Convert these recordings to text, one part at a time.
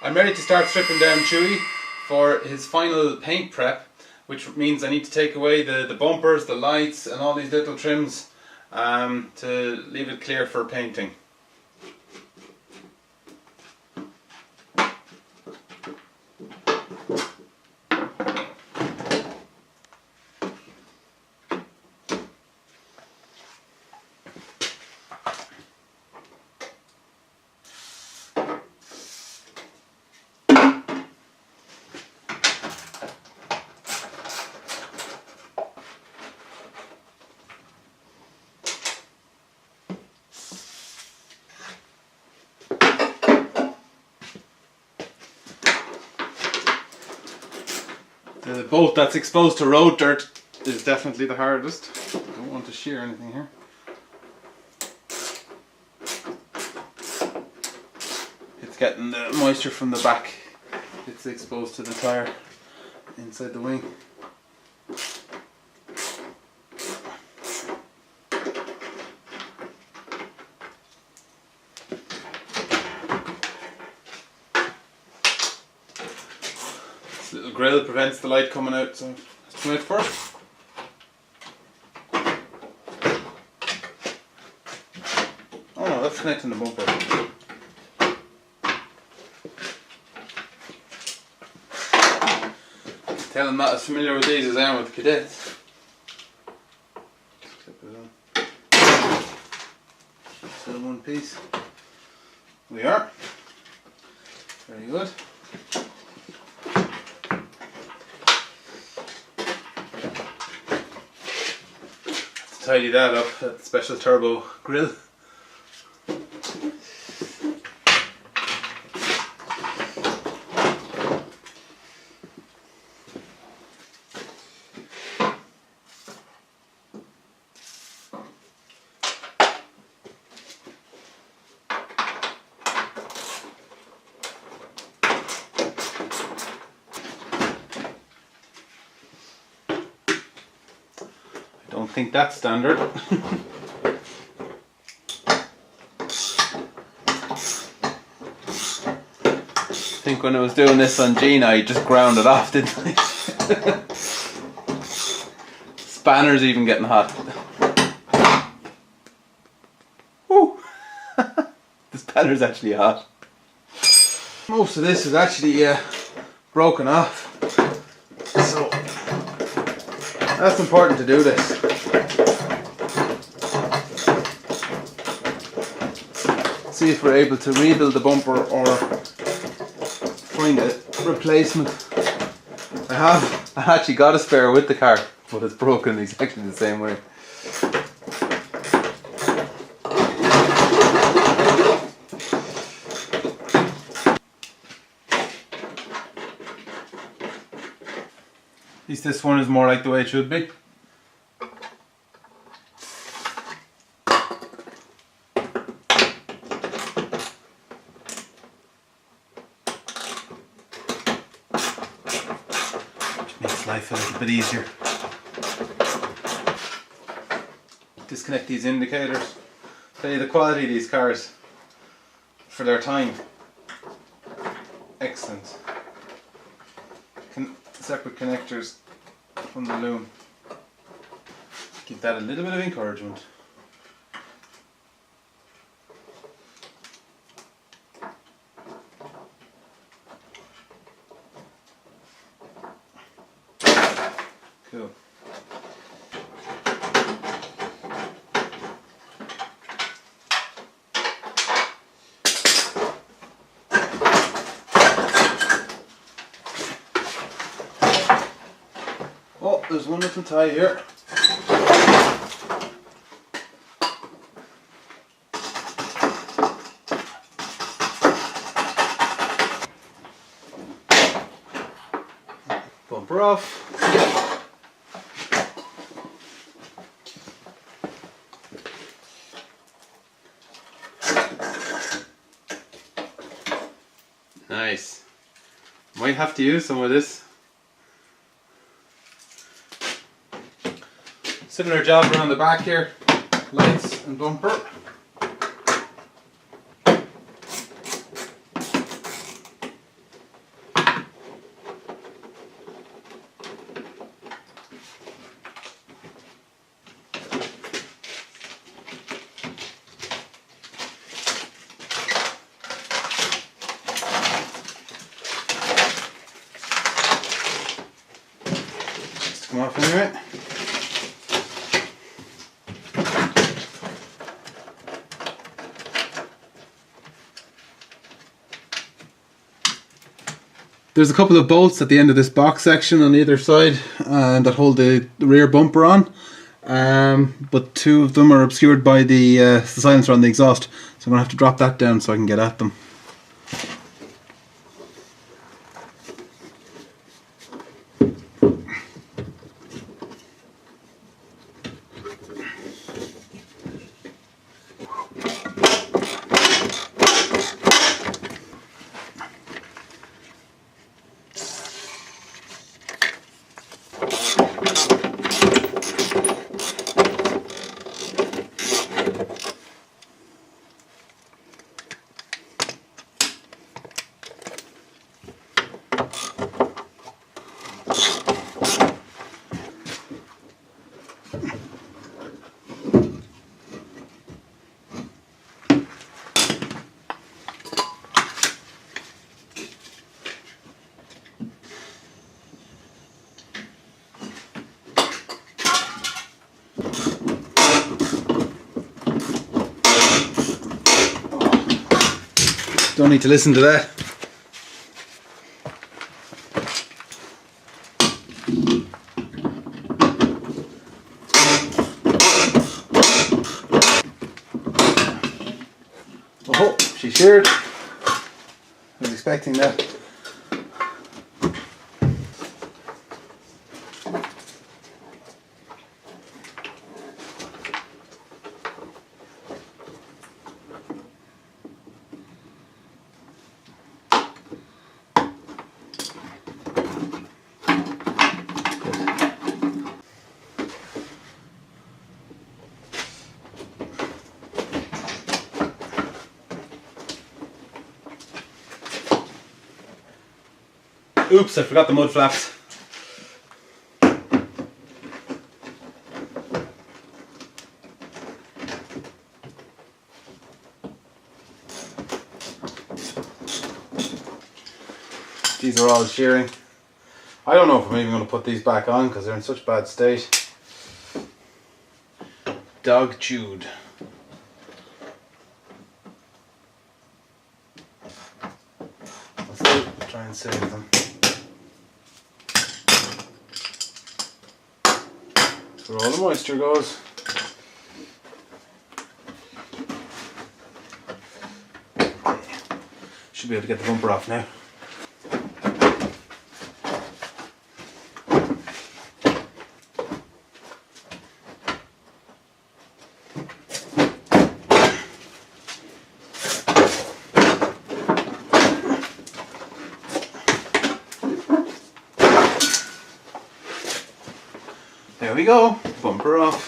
I'm ready to start stripping down Chewy for his final paint prep, which means I need to take away the bumpers, the lights and all these little trims to leave it clear for painting. The bolt that's exposed to road dirt is definitely the hardest. Don't want to shear anything here. It's getting the moisture from the back. It's exposed to the tyre inside the wing. This little grill prevents the light coming out, so let's come out first. Oh no, that's connecting the bumper. Tell I'm not as familiar with these as I am with the cadets. Just clip it on. Still in one piece. We are. Very good. Tidy that up, that special turbo grill. I don't think that's standard. I think when I was doing this on Gina, I just ground it off, didn't I? Spanner's even getting hot. Woo! The spanner's actually hot. Most of this is actually broken off. So that's important to do this. See if we're able to rebuild the bumper or find a replacement. I actually got a spare with the car, but it's broken exactly the same way. At least this one is more like the way it should be. Life a little bit easier. Disconnect these indicators. Tell you the quality of these cars for their time. Excellent. Separate connectors from the loom. Give that a little bit of encouragement. Cool. Oh, there's one little tie here. Bumper off. Nice. Might have to use some of this. Similar job around the back here. Lights and bumper. There's a couple of bolts at the end of this box section on either side that hold the rear bumper on. But two of them are obscured by the silencer on the exhaust, so I'm going to have to drop that down so I can get at them. Don't need to listen to that. Oh, she sheared. I was expecting that. Oops, I forgot the mud flaps. These are all shearing. I don't know if I'm even going to put these back on because they're in such bad state. Dog chewed. Let's try and save them. Where all the moisture goes. Should be able to get the bumper off now. There we go, bumper off.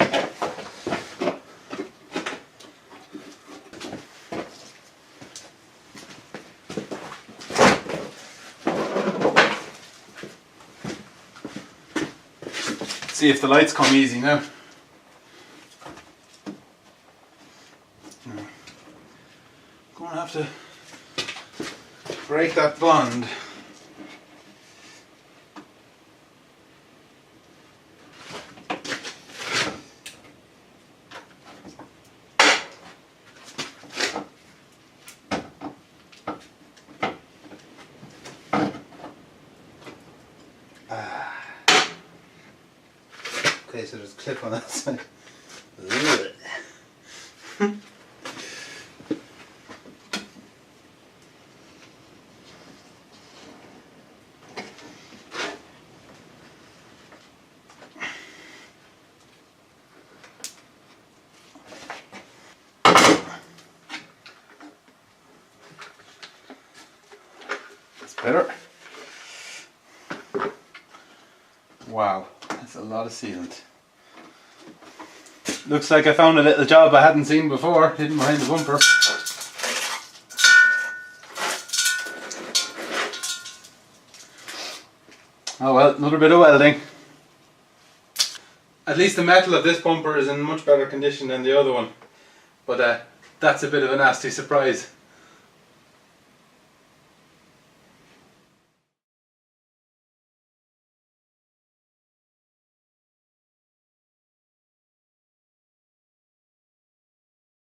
See if the lights come easy now. Gonna have to break that bond. Okay, so there's a clip on that side. That's better. Wow, that's a lot of sealant. Looks like I found a little job I hadn't seen before, hidden behind the bumper. Oh well, another bit of welding. At least the metal of this bumper is in much better condition than the other one. But that's a bit of a nasty surprise.